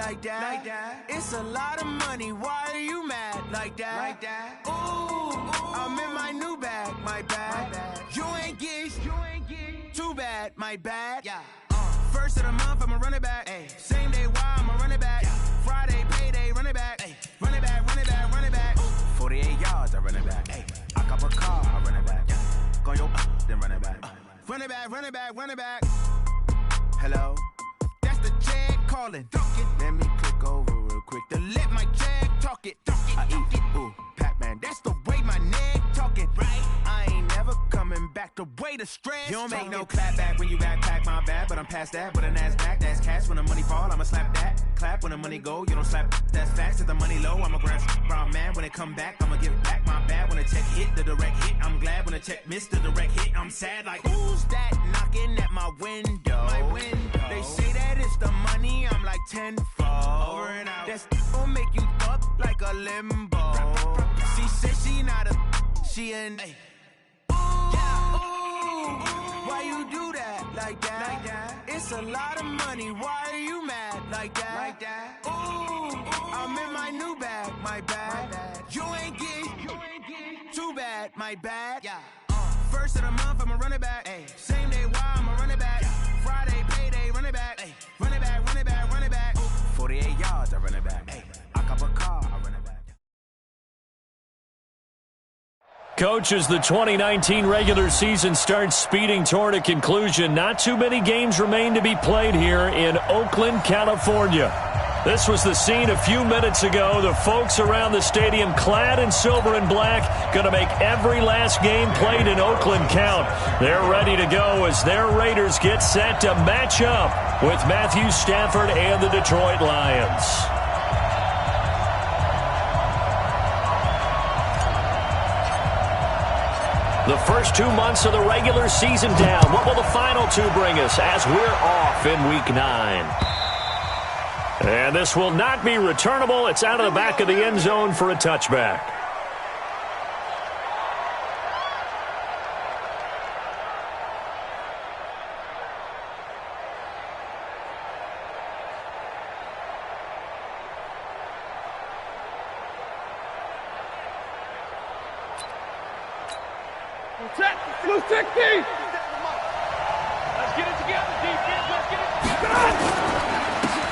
like that. It's a lot of money, why are you mad like that? Ooh, I'm in my new bag, my bad. You ain't get too bad, my bad. First of the month, I'ma run it back. Same day, why I'ma run it back. Friday, payday, run it back. Run it back, run it back, run it back. 48 yards, I run it back. I cop a car, I run it back. Go your then run it back. Run it back, run it back, run it back. Hello? That's the jag calling. Let me click over real quick to let my jag talk it. I eat it, ooh, Pac-Man. That's the way my neck talking, right? I ain't never coming back the way the stress. You don't make no clap back when you backpack my bad, but I'm past that with an ass back. That's cash when the money fall, I'ma slap that. Clap when the money go, you don't slap. That's facts. If the money low, I'ma grab brown man. When it come back, I'ma give back my bad. When the check hit, the direct hit. I'm glad when the check missed the direct hit. I'm sad like, who's that knocking at my window? My window. They say that it's the money, I'm like tenfold. Over and out. That's gon' make you up like a limbo. She said she not a, she an. Why you do that like that? It's a lot of money, why are you mad like that? Ooh, I'm in my new bag, my bad. You ain't get too bad, my bad. First of the month, I'ma run it back. Same day, why I'ma run it back. Friday, payday, run it back. Run it back, run it back, run it back. 48 yards, I run it back. I cop a car, I run it back. Coach, as the 2019 regular season starts speeding toward a conclusion, not too many games remain to be played here in Oakland, California. This was the scene a few minutes ago. The folks around the stadium clad in silver and black going to make every last game played in Oakland count. They're ready to go as their Raiders get set to match up with Matthew Stafford and the Detroit Lions. The first 2 months of the regular season down. What will the final two bring us as we're off in Week 9? And this will not be returnable. It's out of the back of the end zone for a touchback. Let's get it together, defense. Let's get it together.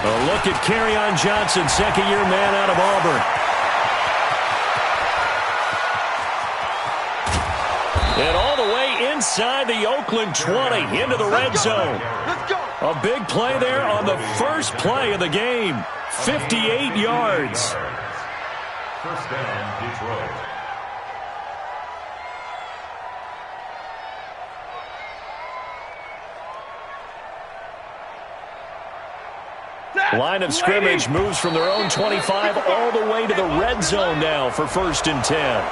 A look at Kerryon Johnson, second-year man out of Auburn. And all the way inside the Oakland 20 into the red zone. A big play there on the first play of the game. 58 yards. First down, Detroit. Line of scrimmage moves from their own 25 all the way to the red zone now for 1st and 10.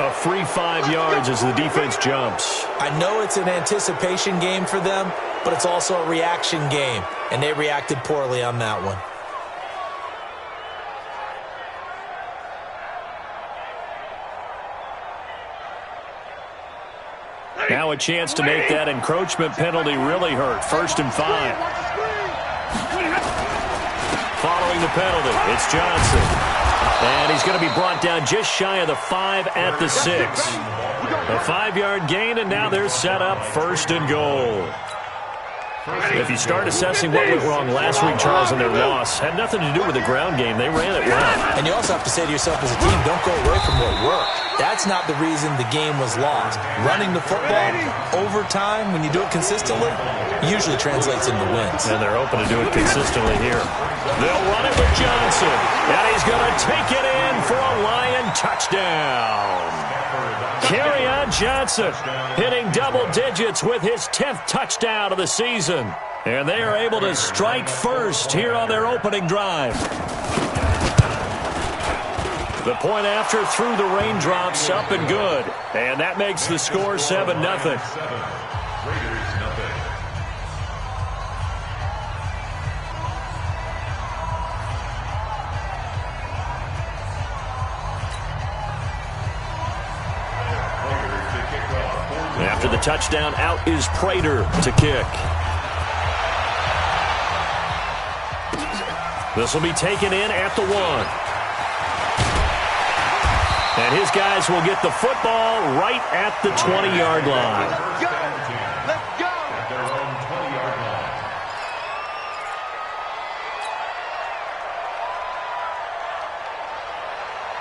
A free 5 yards as the defense jumps. I know it's an anticipation game for them, but it's also a reaction game, and they reacted poorly on that one. Now a chance to make that encroachment penalty really hurt. 1st and 5. Following the penalty, it's Johnson. And he's going to be brought down just shy of the 5 at the 6. A 5-yard gain, and now they're set up 1st and goal. If you start assessing what went wrong last week, Charles, in their loss, had nothing to do with the ground game. They ran it well. And you also have to say to yourself as a team, don't go away from what worked. That's not the reason the game was lost. Running the football over time, when you do it consistently, usually translates into wins. And they're open to do it consistently here. They'll run it with Johnson. And he's going to take it in for a Lion touchdown. Kerryon Johnson hitting double digits with his 10th touchdown of the season. And they are able to strike first here on their opening drive. The point after through the raindrops, up and good. And that makes the score 7-0. After the touchdown, out is Prater to kick. This will be taken in at the 1. And his guys will get the football right at the 20-yard line. Let's go! At their own 20-yard line.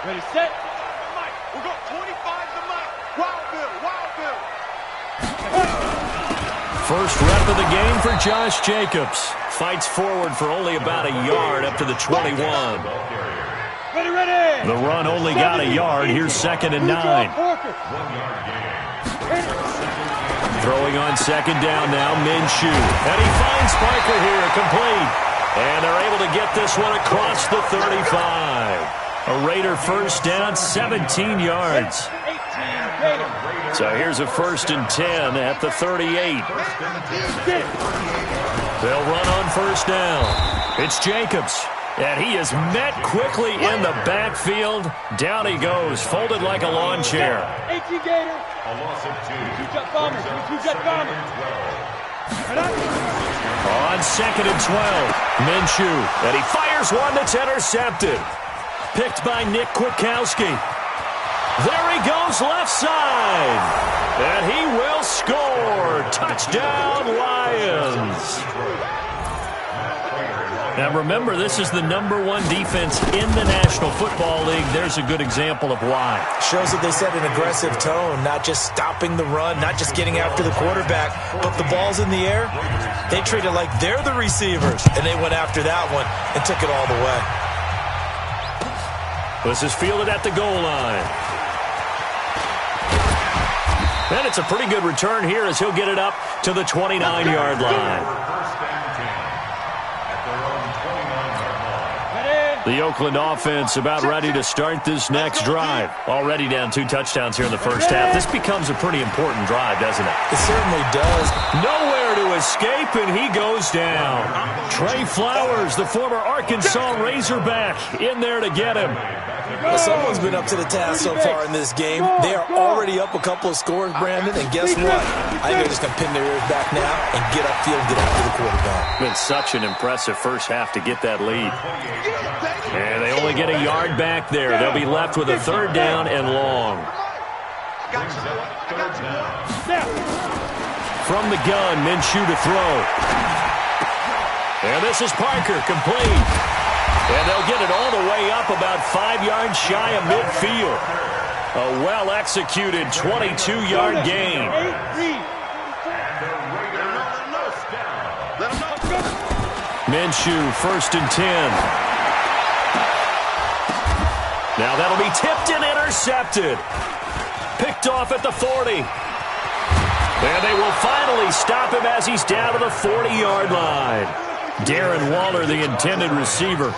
Ready, set. We're going 25 to Mike. Wild Bill, Wild Bill. First rep of the game for Josh Jacobs. Fights forward for only about a yard up to the 21. Ready, ready. The run only got a yard. Here's 2nd and 9. 1 yard gain. Throwing on 2nd down now, Minshew. And he finds Parker here, complete. And they're able to get this one across the 35. A Raider first down, 17 yards. So here's a 1st and 10 at the 38. They'll run on 1st down. It's Jacobs. And he is met quickly in the backfield. Down he goes, folded like a lawn chair. 18 Gator. A loss of 2. Two-jet bombers. Two-jet bombers. On 2nd and 12, Minshew. And he fires one that's intercepted. Picked by Nick Kwiatkowski. There he goes, left side. And he will score. Touchdown, Lions. Now remember, this is the #1 defense in the National Football League. There's a good example of why. Shows that they set an aggressive tone, not just stopping the run, not just getting after the quarterback, but the ball's in the air. They treat it like they're the receivers, and they went after that one and took it all the way. This is fielded at the goal line. And it's a pretty good return here as he'll get it up to the 29-yard line. The Oakland offense about ready to start this next drive. Already down 2 touchdowns here in the first half. This becomes a pretty important drive, doesn't it? It certainly does. Nowhere to escape, and he goes down. Trey Flowers, the former Arkansas Razorback, in there to get him. Well, someone's been up to the task so far in this game. They are already up a couple of scores, Brandon, and guess what? I think they're just going to pin their ears back now and get upfield, get after the quarterback. Been such an impressive first half to get that lead. And they only get a yard back there. They'll be left with a 3rd down and long. From the gun, Minshew to throw. And this is Parker, complete. And they'll get it all the way up about 5 yards shy of midfield. A well-executed 22-yard gain. Minshew, 1st and 10. Now that'll be tipped and intercepted. Picked off at the 40. And they will finally stop him as he's down to the 40-yard line. Darren Waller, the intended receiver.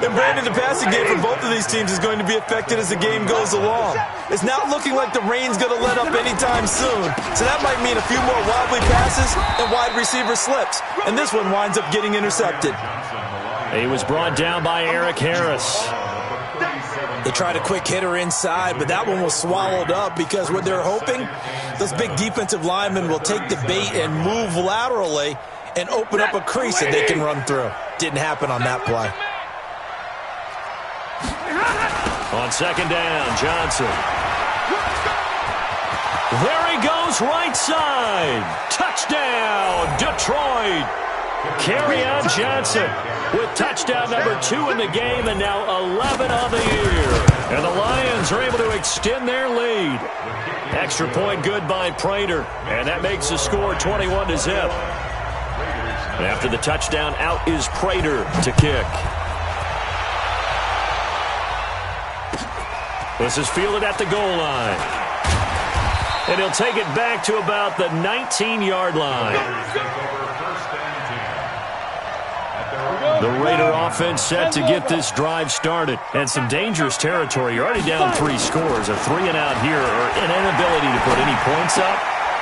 And Brandon, the passing game for both of these teams is going to be affected as the game goes along. It's not looking like the rain's going to let up anytime soon. So that might mean a few more wobbly passes and wide receiver slips. And this one winds up getting intercepted. He was brought down by Eric Harris. They tried a quick hitter inside, but that one was swallowed up because what they're hoping, those big defensive linemen will take the bait and move laterally and open up a crease that they can run through. Didn't happen on that play. On 2nd down, Johnson. There he goes, right side. Touchdown, Detroit. Kerryon Johnson with touchdown number 2 in the game and now 11 on the year. And the Lions are able to extend their lead. Extra point good by Prater. And that makes the score 21-0. After the touchdown, out is Prater to kick. This is fielded at the goal line. And he'll take it back to about the 19-yard line. The Raider offense set to get this drive started. And some dangerous territory. You're already down 3 scores. A 3-and-out here or an inability to put any points up.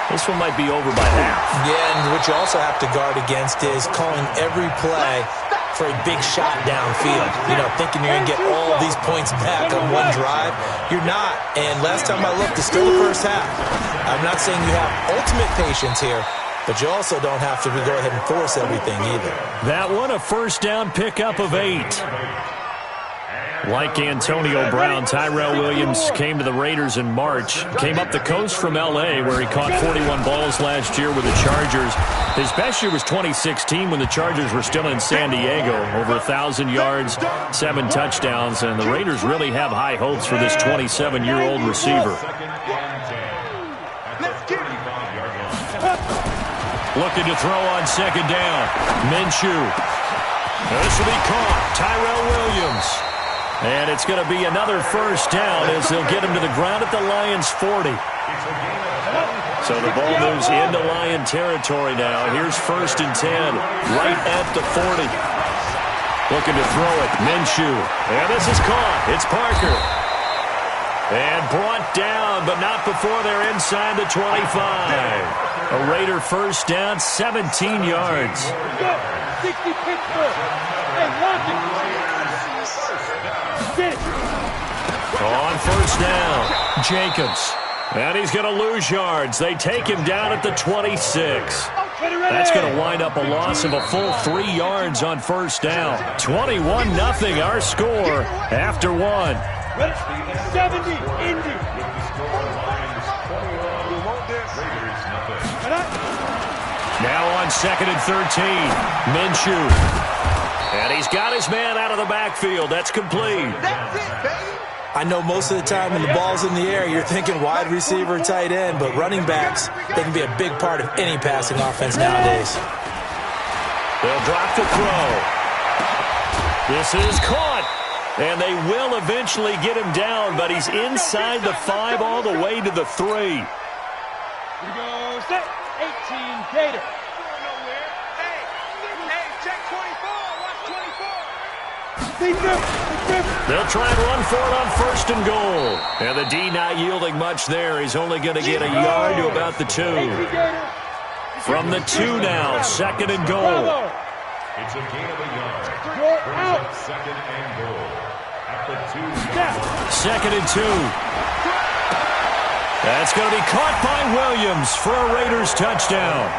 This one might be over by half. Yeah, and what you also have to guard against is calling every play for a big shot downfield. You know, thinking you're going to get all these points back on one drive. You're not. And last time I looked, it's still the first half. I'm not saying you have ultimate patience here, but you also don't have to go ahead and force everything either. That one, a first down pickup of 8. Like Antonio Brown, Tyrell Williams came to the Raiders in March. Came up the coast from L.A., where he caught 41 balls last year with the Chargers. His best year was 2016 when the Chargers were still in San Diego. Over 1,000 yards, 7 touchdowns, and the Raiders really have high hopes for this 27-year-old receiver. Looking to throw on second down. Minshew. This will be caught. Tyrell Williams. And it's going to be another first down as they'll get him to the ground at the Lions' 40. So the ball moves into Lion territory now. Here's 1st and 10, right at the 40. Looking to throw it. Minshew. And this is caught. It's Parker. And brought down, but not before they're inside the 25. A Raider first down, 17 yards. 60 Pittsburgh. Hey, watch it. On first down, Jacobs. And he's going to lose yards. They take him down at the 26. That's going to wind up a loss of a full 3 yards on first down. 21-0 our score after 1. 70, Indy. Now on 2nd and 13, Minshew. And he's got his man out of the backfield. That's complete. That's it, baby. I know most of the time when the ball's in the air, you're thinking wide receiver, tight end, but running backs, they can be a big part of any passing offense nowadays. They'll drop the throw. This is caught. And they will eventually get him down, but he's inside the 5 all the way to the 3. Here we go, set. 18, Gator. They'll try and run for it on 1st and goal. And the D not yielding much there. He's only going to get a yard to about the 2. From the 2 now, 2nd and goal. It's a gain of a yard. You're out. 2nd and goal. At the 2. 2nd and 2. That's going to be caught by Williams for a Raiders touchdown.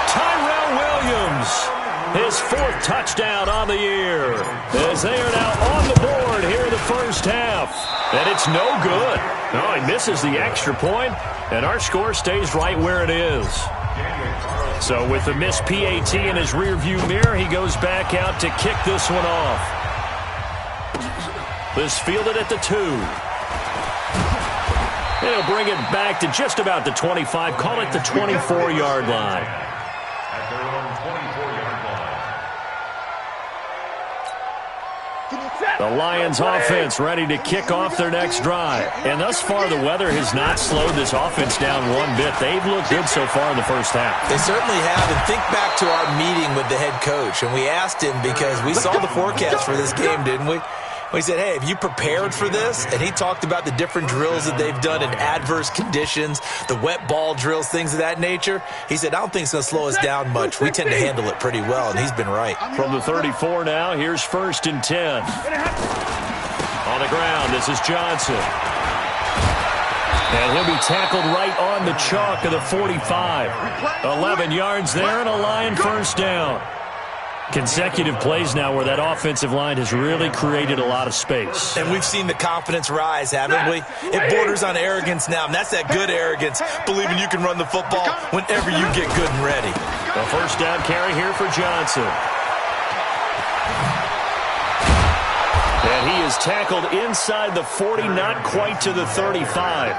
Tyrell Williams. His 4th touchdown on the year, as they are now on the board here in the first half. And it's no good. No, he misses the extra point, and our score stays right where it is. So with the missed PAT in his rearview mirror, he goes back out to kick this one off. This fielded at the 2. And he'll bring it back to just about the 25, call it the 24-yard line. At their own 24-yard line. The Lions offense ready to kick off their next drive. And thus far, the weather has not slowed this offense down one bit. They've looked good so far in the first half. They certainly have. And think back to our meeting with the head coach. And we asked him because we saw the forecast for this game, didn't we? We said, hey, have you prepared for this? And he talked about the different drills that they've done in adverse conditions, the wet ball drills, things of that nature. He said, I don't think it's going to slow us down much. We tend to handle it pretty well, and he's been right. From the 34 now, here's 1st and 10. On the ground, this is Johnson. And he'll be tackled right on the chalk of the 45. 11 yards there and a Lion first down. Consecutive plays now where that offensive line has really created a lot of space. And we've seen the confidence rise, haven't we? It borders on arrogance now, and that's that good arrogance, believing you can run the football whenever you get good and ready. A first down carry here for Johnson. And he is tackled inside the 40, not quite to the 35.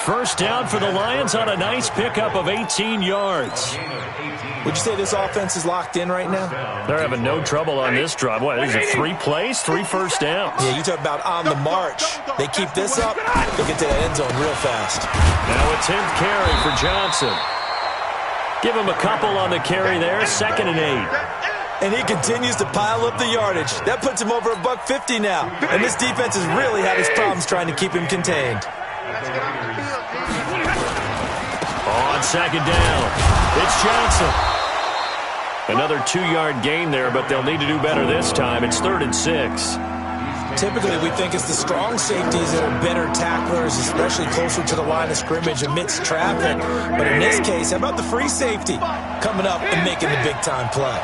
First down for the Lions on a nice pickup of 18 yards. Would you say this offense is locked in right now? They're having no trouble on this drive. What, is it 3 plays, 3 first downs? Yeah, you talk about on the march. They keep this up, they'll get to that end zone real fast. Now a 10th carry for Johnson. Give him a couple on the carry there, 2nd and 8. And he continues to pile up the yardage. That puts him over $150 now. And this defense has really had its problems trying to keep him contained. On 2nd down, it's Johnson. Another 2-yard gain there, but they'll need to do better this time. It's 3rd and 6. Typically, we think it's the strong safeties that are better tacklers, especially closer to the line of scrimmage amidst traffic. But in this case, how about the free safety coming up and making the big-time play?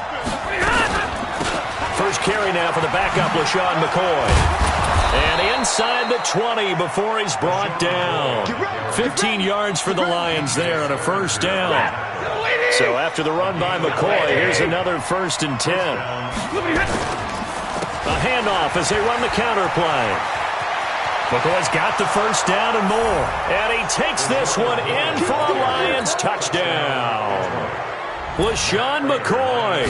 First carry now for the backup, LaShawn McCoy. And inside the 20 before he's brought down. 15 yards for the Lions there on a first down. So after the run by McCoy, here's another 1st and 10. A handoff as they run the counter play. McCoy's got the first down and more. And he takes this one in for a Lions touchdown. LaShawn McCoy,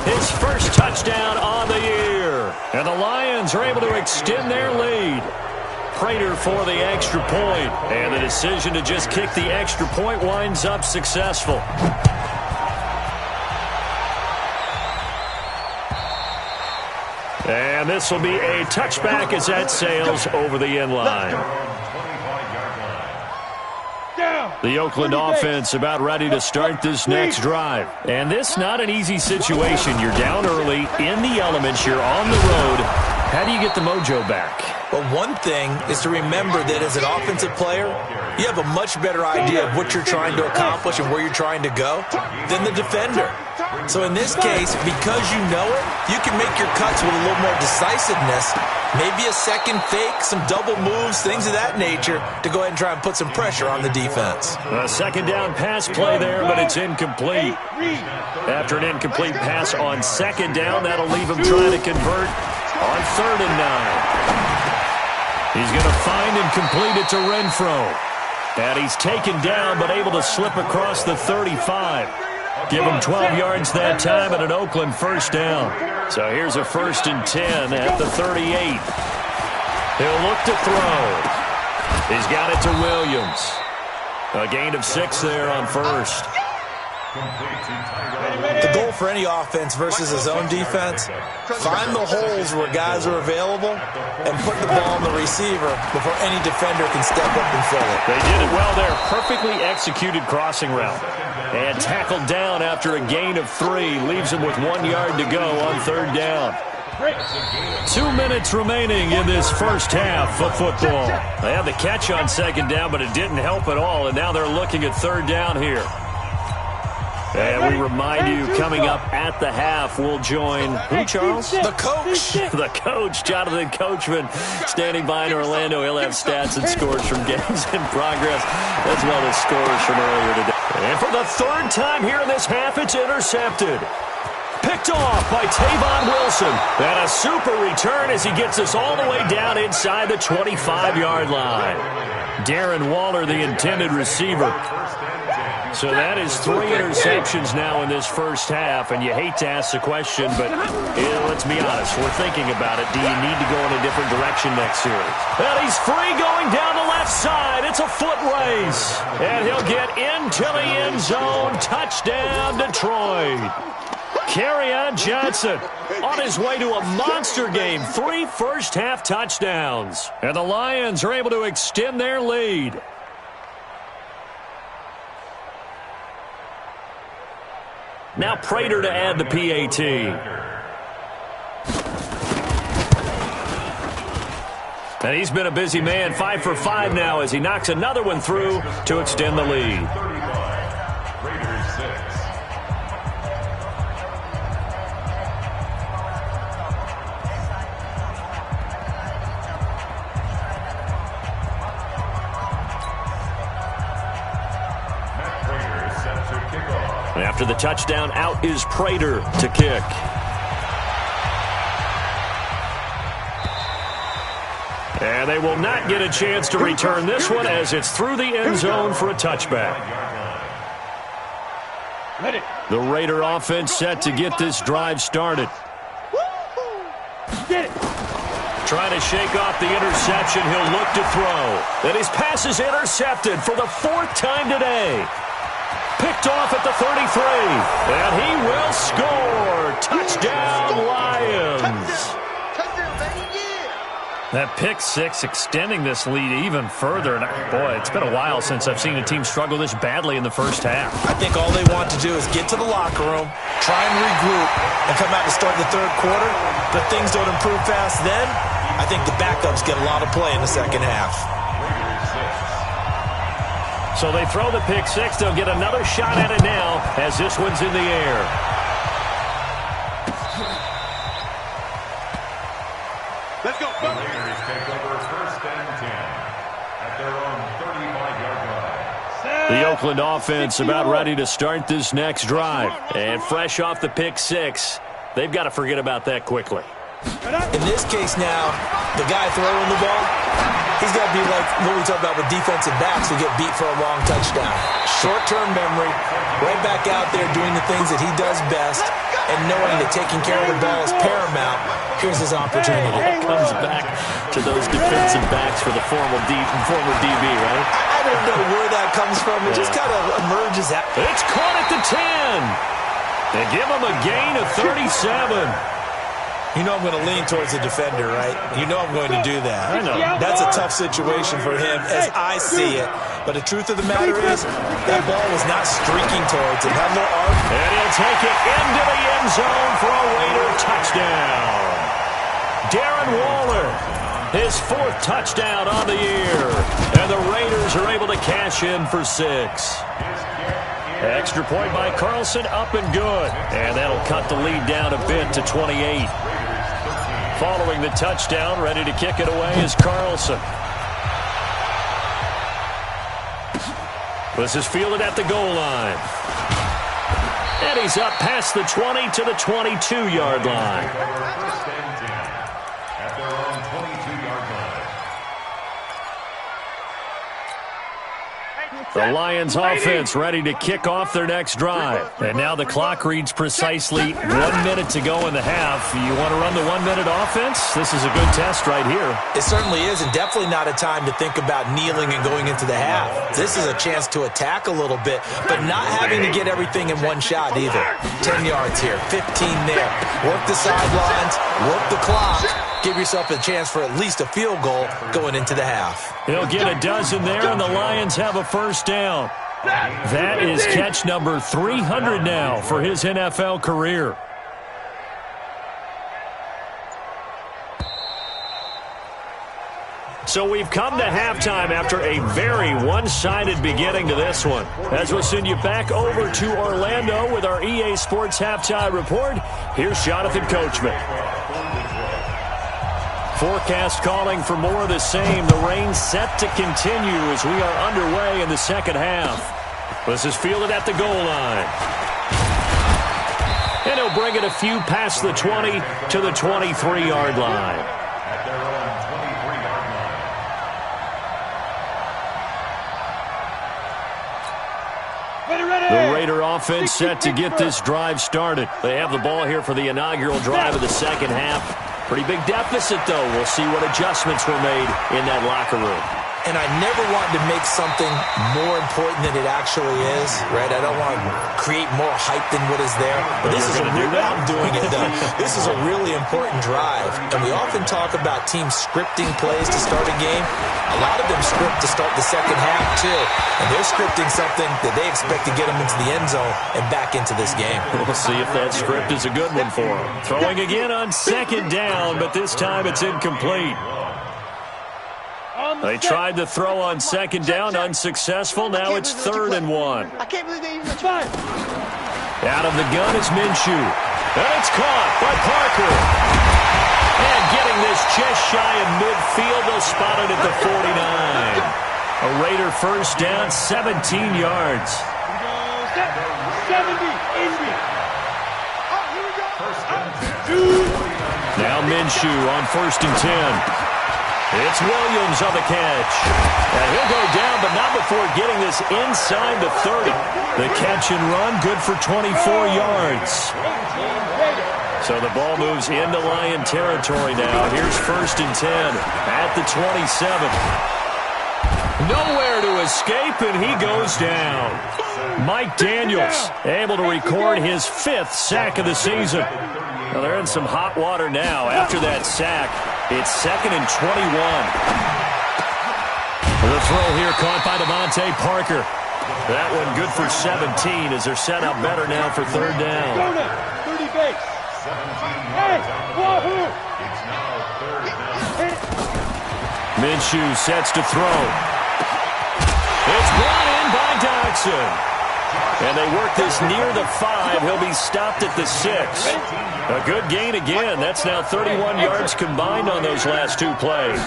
his first touchdown on the year. And the Lions are able to extend their lead. Prater for the extra point. And the decision to just kick the extra point winds up successful. And this will be a touchback as that sails over the end line. The Oakland offense about ready to start this next drive. And this not an easy situation. You're down early, in the elements, you're on the road. How do you get the mojo back? Well, one thing is to remember that as an offensive player, you have a much better idea of what you're trying to accomplish and where you're trying to go than the defender. So in this case, because you know it, you can make your cuts with a little more decisiveness. Maybe a second fake, some double moves, things of that nature to go ahead and try and put some pressure on the defense. A second down pass play there, but it's incomplete. After an incomplete pass on second down, that'll leave him trying to convert on 3rd and 9. He's going to find and complete it to Renfro. And he's taken down but able to slip across the 35. Give him 12 yards that time and an Oakland first down. So here's a 1st and 10 at the 38. He'll look to throw. He's got it to Williams. A gain of 6 there on first. The goal for any offense versus his own defense, find the holes where guys are available and put the ball on the receiver before any defender can step up and fill it. They did it well there. Perfectly executed crossing route. And tackled down after a gain of 3. Leaves him with 1 yard to go on 3rd down. 2 minutes remaining in this first half of football. They had the catch on second down, but it didn't help at all. And now they're looking at 3rd down here. And we remind you, coming up at the half, we'll join who, Charles? The coach. The coach, Jonathan Coachman, standing by in Orlando. He'll have stats and scores from games in progress, as well as scores from earlier today. And for the 3rd time here in this half, it's intercepted. Picked off by Tavon Wilson. And a super return as he gets us all the way down inside the 25-yard line. Darren Waller, the intended receiver. So that is 3 interceptions now in this first half, and you hate to ask the question, but let's be honest, we're thinking about it. Do you need to go in a different direction next series? And he's free going down the left side. It's a foot race, and he'll get into the end zone. Touchdown, Detroit. Kerryon Johnson on his way to a monster game. 3 first-half touchdowns, and the Lions are able to extend their lead. Now Prater to add the PAT. And he's been a busy man, 5 for 5 now as he knocks another one through to extend the lead. After the touchdown, out is Prater to kick. And they will not get a chance to return this one as it's through the end zone for a touchback. The Raider offense set to get this drive started. Trying to shake off the interception. He'll look to throw. And his pass is intercepted for the 4th time today. Picked off at the 33. And he will score. Touchdown, Lions. That pick 6 extending this lead even further. And boy, it's been a while since I've seen a team struggle this badly in the first half. I think all they want to do is get to the locker room, try and regroup, and come out and start the 3rd quarter. But things don't improve fast then. I think the backups get a lot of play in the second half. So they throw the pick six. They'll get another shot at it now as this one's in the air. Let's go. The Raiders take over 1st and 10 at their own 35-yard line. The Oakland offense about ready to start this next drive. And fresh off the pick six, they've got to forget about that quickly. In this case now, the guy throwing the ball, he's got to be like what we talk about with defensive backs who get beat for a long touchdown. Short-term memory, right back out there doing the things that he does best, and knowing that taking care of the ball is paramount. Here's his opportunity. It comes back to those defensive backs for the former DB, right? I don't know where that comes from. It just kind of emerges out. It's caught at the 10. They give him a gain of 37. You know I'm going to lean towards the defender, right? You know I'm going to do that. I know. That's a tough situation for him as I see it. But the truth of the matter is, that ball was not streaking towards him. Had a little arc. And he'll take it into the end zone for a Raider touchdown. Darren Waller, his 4th touchdown on the year. And the Raiders are able to cash in for 6. Extra point by Carlson, up and good. And that'll cut the lead down a bit to 28. Following the touchdown, ready to kick it away is Carlson. This is fielded at the goal line. And he's up past the 20 to the 22-yard line. 1st and 10 at their own 22-yard line. The Lions offense ready to kick off their next drive. And now the clock reads precisely 1 minute to go in the half. You want to run the 1 minute offense? This is a good test right here. It certainly is, and definitely not a time to think about kneeling and going into the half. This is a chance to attack a little bit, but not having to get everything in one shot either. 10 yards here, 15 there. Work the sidelines, work the clock. Give yourself a chance for at least a field goal going into the half. He'll get a dozen there, and the Lions have a first down. That is catch number 300 now for his NFL career. So we've come to halftime after a very one-sided beginning to this one. As we'll send you back over to Orlando with our EA Sports Halftime Report, here's Jonathan Coachman. Forecast calling for more of the same. The rain set to continue as we are underway in the second half. This is fielded at the goal line. And he'll bring it a few past the 20 to the 23-yard line. At their own 23-yard line. The Raider offense set to get this drive started. They have the ball here for the inaugural drive of the second half. Pretty big deficit, though. We'll see what adjustments were made in that locker room. And I never want to make something more important than it actually is, right? I don't want to create more hype than what is there. But this is I'm doing it, though. This is a really important drive. And we often talk about teams scripting plays to start a game. A lot of them script to start the second half, too. And they're scripting something that they expect to get them into the end zone and back into this game. We'll see if that script is a good one for them. Throwing again on second down, but this time it's incomplete. They tried to throw on second down, unsuccessful. Now it's 3rd and 1. I can't believe they even tried. Out of the gun is Minshew. And it's caught by Parker. And getting this just shy of midfield, they'll spot it at the 49. A Raider first down, 17 yards. 70, Indy. Oh, here we go. Now Minshew on 1st and 10. It's Williams on the catch. And he'll go down, but not before getting this inside the 30. The catch and run, good for 24 yards. So the ball moves into Lion territory now. Here's 1st and 10 at the 27. Nowhere to escape, and he goes down. Mike Daniels able to record his 5th sack of the season. Well, they're in some hot water now after that sack. It's 2nd and 21. The throw here caught by Devontae Parker. That one good for 17 as they're set up better now for 3rd down. 30 base. It's now Minshew sets to throw. It's brought in by Dodson. And they work this near the 5. He'll be stopped at the 6. A good gain again. That's now 31 yards combined on those last 2 plays.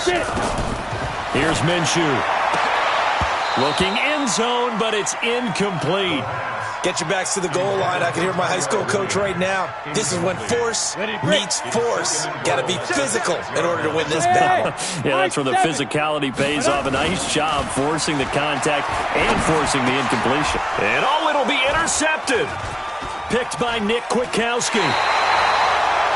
Here's Minshew. Looking end zone, but it's incomplete. Get your backs to the goal line. I can hear my high school coach right now. This is when force meets force. Got to be physical in order to win this battle. Yeah, that's where the physicality pays off. A nice job forcing the contact and forcing the incompletion. And it'll be intercepted. Picked by Nick Kwiatkowski.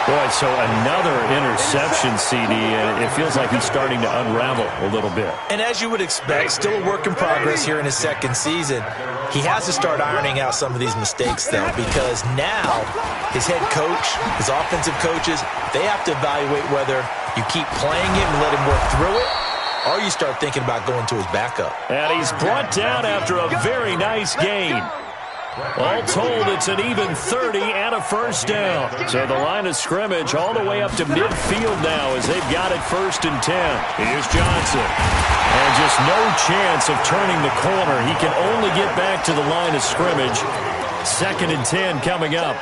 Boy, so another interception, CD, and it feels like he's starting to unravel a little bit. And as you would expect, still a work in progress here in his second season. He has to start ironing out some of these mistakes, though, because now his head coach, his offensive coaches, they have to evaluate whether you keep playing him and let him work through it, or you start thinking about going to his backup. And he's brought down after a very nice gain. All told, it's an even 30 and a first down. So the line of scrimmage all the way up to midfield now as they've got it 1st and 10. Here's Johnson. And just no chance of turning the corner. He can only get back to the line of scrimmage. 2nd and 10 coming up.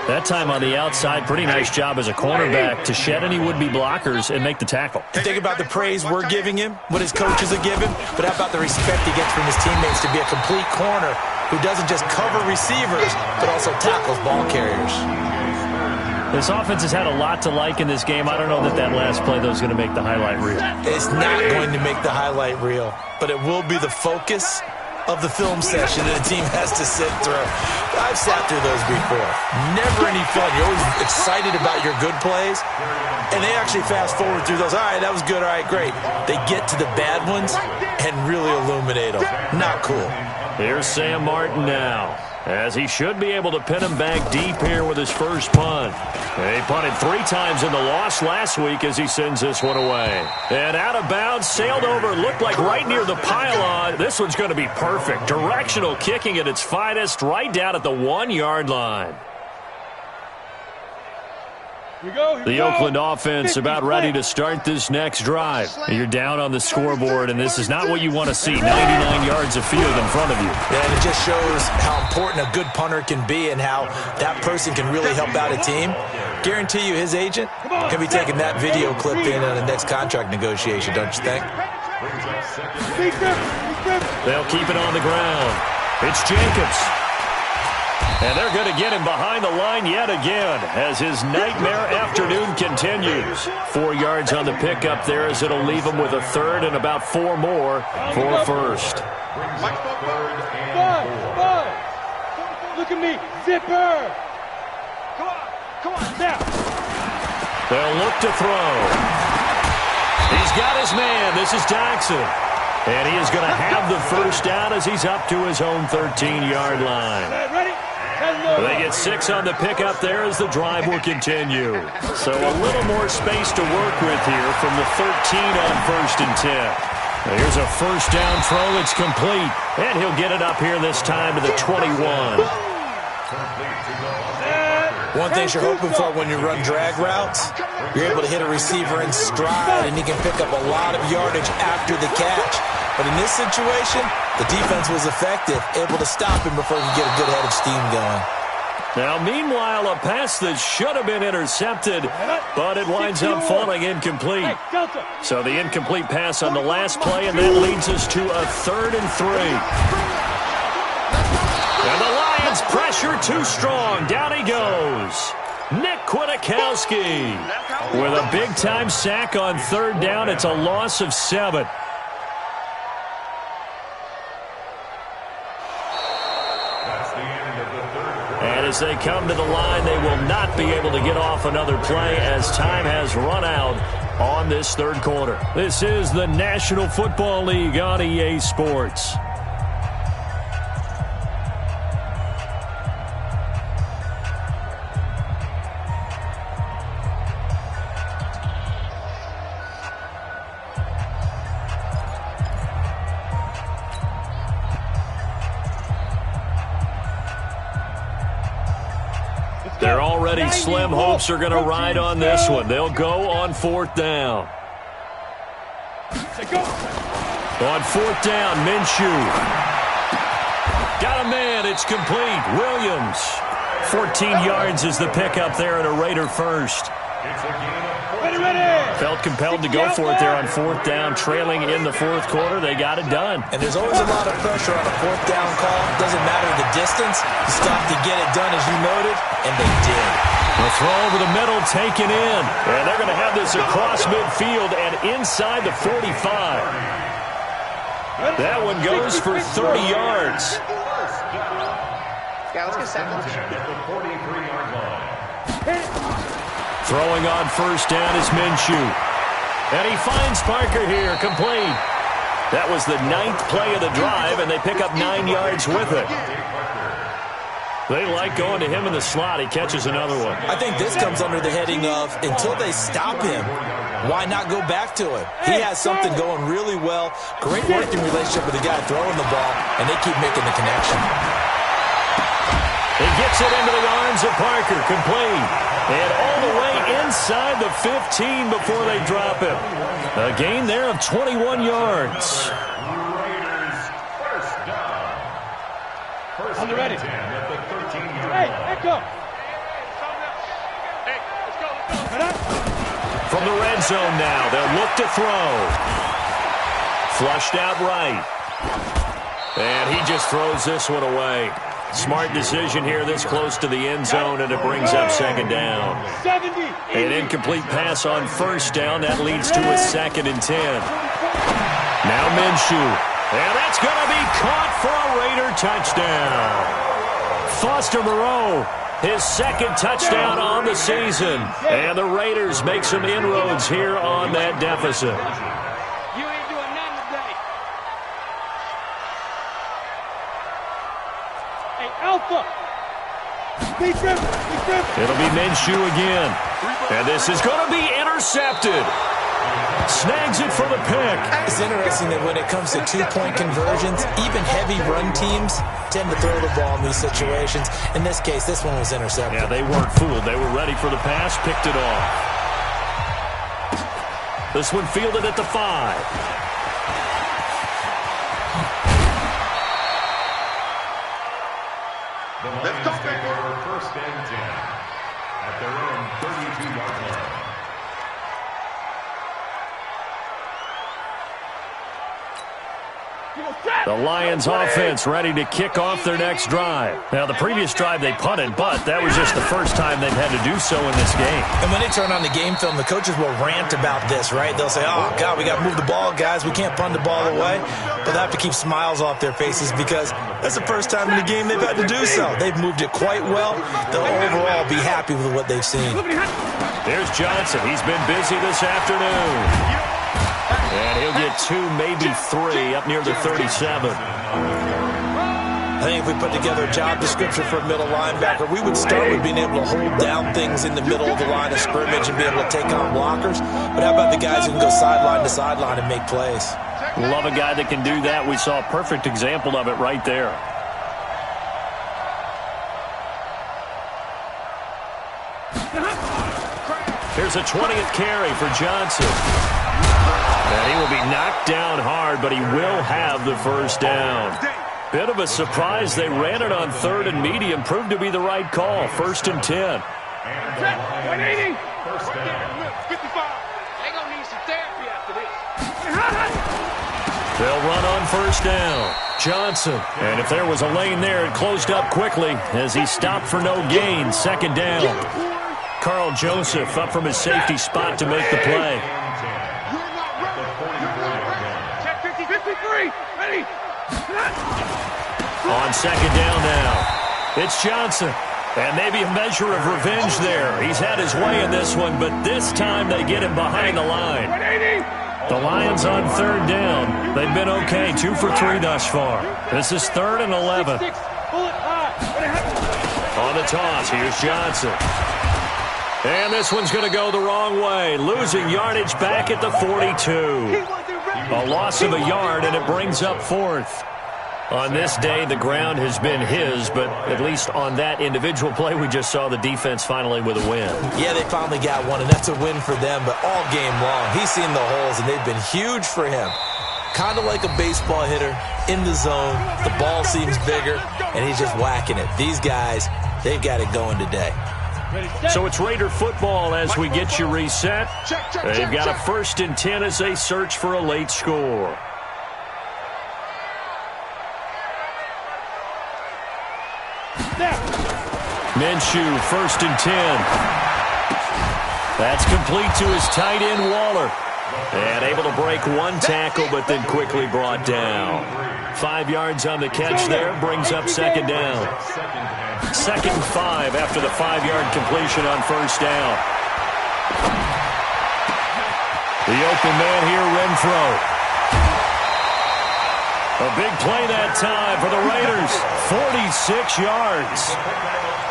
That time on the outside, pretty nice job as a cornerback to shed any would-be blockers and make the tackle. Think about the praise we're giving him, what his coaches are giving, but how about the respect he gets from his teammates to be a complete corner who doesn't just cover receivers, but also tackles ball carriers. This offense has had a lot to like in this game. I don't know that last play, though, is going to make the highlight reel. It's not going to make the highlight reel, but it will be the focus of the film session that a team has to sit through. I've sat through those before. Never any fun. You're always excited about your good plays, and they actually fast forward through those. All right, that was good. All right, great. They get to the bad ones and really illuminate them. Not cool. Here's Sam Martin now, as he should be able to pin him back deep here with his first punt. He punted 3 times in the loss last week as he sends this one away. And out of bounds, sailed over, looked like right near the pylon. This one's going to be perfect. Directional kicking at its finest, right down at the 1-yard line. The Oakland offense about ready to start this next drive. You're down on the scoreboard, and this is not what you want to see. 99 yards of field in front of you. Yeah, and it just shows how important a good punter can be and how that person can really help out a team. Guarantee you his agent can be taking that video clip in on the next contract negotiation, don't you think? They'll keep it on the ground. It's Jacobs. And they're going to get him behind the line yet again as his nightmare afternoon continues. 4 yards on the pickup there as it'll leave him with a 3rd and about 4 more for a first. Look at me, zipper. Come on, now. They'll look to throw. He's got his man. This is Dodson. And he is going to have the first down as he's up to his own 13-yard line. Ready? They get 6 on the pickup there as the drive will continue. So a little more space to work with here from the 13 on 1st and 10. Here's a first down throw that's complete. And he'll get it up here this time to the 21. One thing you're hoping for when you run drag routes, you're able to hit a receiver in stride, and he can pick up a lot of yardage after the catch. But in this situation, the defense was effective, able to stop him before he could get a good head of steam going. Now, meanwhile, a pass that should have been intercepted, but it winds up falling incomplete. So the incomplete pass on the last play, and that leads us to a 3rd and 3. And the Lions pressure too strong. Down he goes. Nick Kwiatkowski with a big-time sack on 3rd down. It's a loss of 7. And as they come to the line, they will not be able to get off another play as time has run out on this 3rd quarter. This is the National Football League on EA Sports. already slim hopes are going to ride on this one. They'll go on 4th down. On 4th down, Minshew. Got a man. It's complete. Williams. 14 yards is the pickup there at a Raider first. Felt compelled to go for it there on 4th down, trailing in the 4th quarter. They got it done. And there's always a lot of pressure on a 4th down call. Doesn't matter the distance. You stop to get it done, as you noted, and they did. The throw over the middle taken in. And they're going to have this across midfield and inside the 45. That one goes for 30 yards. Yeah, let's get second. Throwing on 1st down is Minshew. And he finds Parker here, complete. That was the 9th play of the drive, and they pick up 9 yards with it. They like going to him in the slot. He catches another one. I think this comes under the heading of, until they stop him, why not go back to it? He has something going really well. Great working relationship with the guy throwing the ball, and they keep making the connection. He gets it into the arms of Parker, complete. And all the way inside the 15 before they drop him. A gain there of 21 yards. Raiders, 1st down. First On the ready. 10 at the 13-yard Hey, line. echo. From the red zone now, they'll look to throw. Flushed out right. And he just throws this one away. Smart decision here this close to the end zone, and it brings up 2nd down. An incomplete pass on 1st down. That leads to a 2nd and 10. Now Minshew. And that's going to be caught for a Raider touchdown. Foster Moreau, his 2nd touchdown on the season. And the Raiders make some inroads here on that deficit. You ain't doing nothing today. Hey, Alpha. It'll be Minshew again. And this is going to be intercepted. Snags it for the pick. It's interesting that when it comes to two-point conversions, even heavy run teams tend to throw the ball in these situations. In this case, this one was intercepted. Yeah, they weren't fooled. They were ready for the pass, picked it off. This one fielded at the 5. The Lions take over 1st and 10 at their own 32-yard line. The Lions offense ready to kick off their next drive. Now, the previous drive they punted, but that was just the first time they've had to do so in this game. And when they turn on the game film, the coaches will rant about this, right? They'll say, oh, God, we got to move the ball, guys. We can't punt the ball away. But they have to keep smiles off their faces because that's the first time in the game they've had to do so. They've moved it quite well. They'll overall be happy with what they've seen. There's Johnson. He's been busy this afternoon. And he'll get 2, maybe 3 up near the 37. I think if we put together a job description for a middle linebacker, we would start with being able to hold down things in the middle of the line of scrimmage and be able to take on blockers. But how about the guys who can go sideline to sideline and make plays? Love a guy that can do that. We saw a perfect example of it right there. Here's a 20th carry for Johnson. And he will be knocked down hard, but he will have the 1st down. Bit of a surprise. They ran it on 3rd and medium. Proved to be the right call. 1st and 10. 180. 1st down. 55. They're going to need some therapy after this. They'll run on 1st down. Johnson. And if there was a lane there, it closed up quickly as he stopped for no gain. 2nd down. Carl Joseph up from his safety spot to make the play. Check 50, 53. Ready. On 2nd down now. It's Johnson. And maybe a measure of revenge there. He's had his way in this one, but this time they get him behind the line. 180. The Lions on 3rd down. They've been okay, 2 for 3 thus far. This is 3rd and 11. On the toss, here's Johnson. And this one's going to go the wrong way. Losing yardage back at the 42. A loss of a yard, and it brings up 4th. On this day, the ground has been his, but at least on that individual play, we just saw the defense finally with a win. Yeah, they finally got one, and that's a win for them, but all game long, he's seen the holes, and they've been huge for him. Kind of like a baseball hitter, in the zone, the ball seems bigger, and he's just whacking it. These guys, they've got it going today. So it's Raider football as we get you reset. They've got a 1st and 10 as they search for a late score. Minshew, 1st and 10. That's complete to his tight end, Waller. And able to break one tackle, but then quickly brought down. 5 yards on the catch there, brings up 2nd down. 2nd and 5 after the 5-yard completion on 1st down. The open man here, Renfro. A big play that time for the Raiders. 46 yards.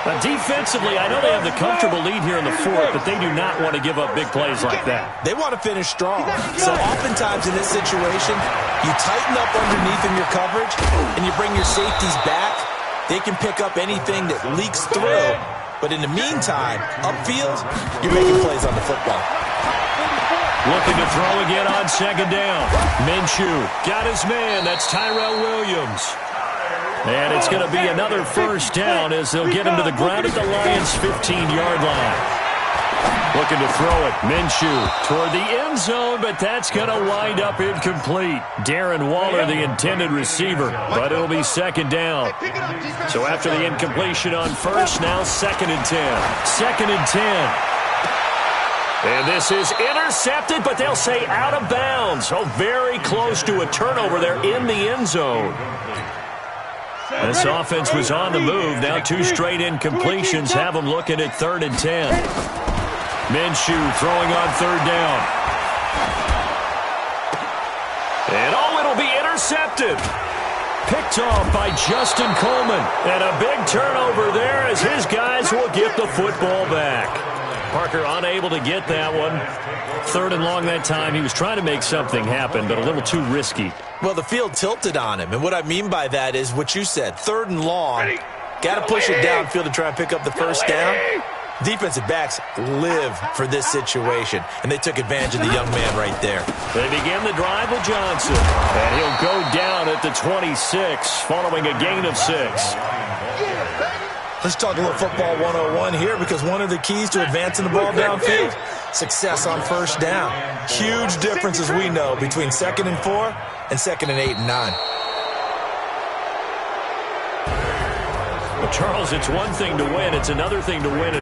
Now, defensively, I know they have the comfortable lead here in the 4th, but they do not want to give up big plays like that. They want to finish strong. So oftentimes in this situation, you tighten up underneath in your coverage, and you bring your safeties back. They can pick up anything that leaks through. But in the meantime, upfield, you're making plays on the football. Looking to throw again on 2nd down. Minshew got his man. That's Tyrell Williams. And it's going to be another 1st down as they'll get him to the ground at the Lions' 15-yard line. Looking to throw it. Minshew toward the end zone, but that's going to wind up incomplete. Darren Waller, the intended receiver, but it'll be 2nd down. So after the incompletion on 1st, now 2nd and 10. 2nd and 10. And this is intercepted, but they'll say out of bounds. Oh, very close to a turnover there in the end zone. This offense was on the move. Now 2 straight incompletions have them looking at 3rd and 10. Minshew throwing on 3rd down. And it'll be intercepted. Picked off by Justin Coleman. And a big turnover there as his guys will get the football back. Parker unable to get that one. 3rd and long that time. He was trying to make something happen, but a little too risky. Well, the field tilted on him, and what I mean by that is what you said, 3rd and long. Got to push it downfield to try and pick up the 1st down. Defensive backs live for this situation, and they took advantage of the young man right there. They begin the drive with Johnson, and he'll go down at the 26 following a gain of 6. Let's talk a little football 101 here, because one of the keys to advancing the ball downfield, success on 1st down. Huge difference, as we know, between 2nd and 4 and 2nd and 8 and 9. Well, Charles, it's one thing to win. It's another thing to win.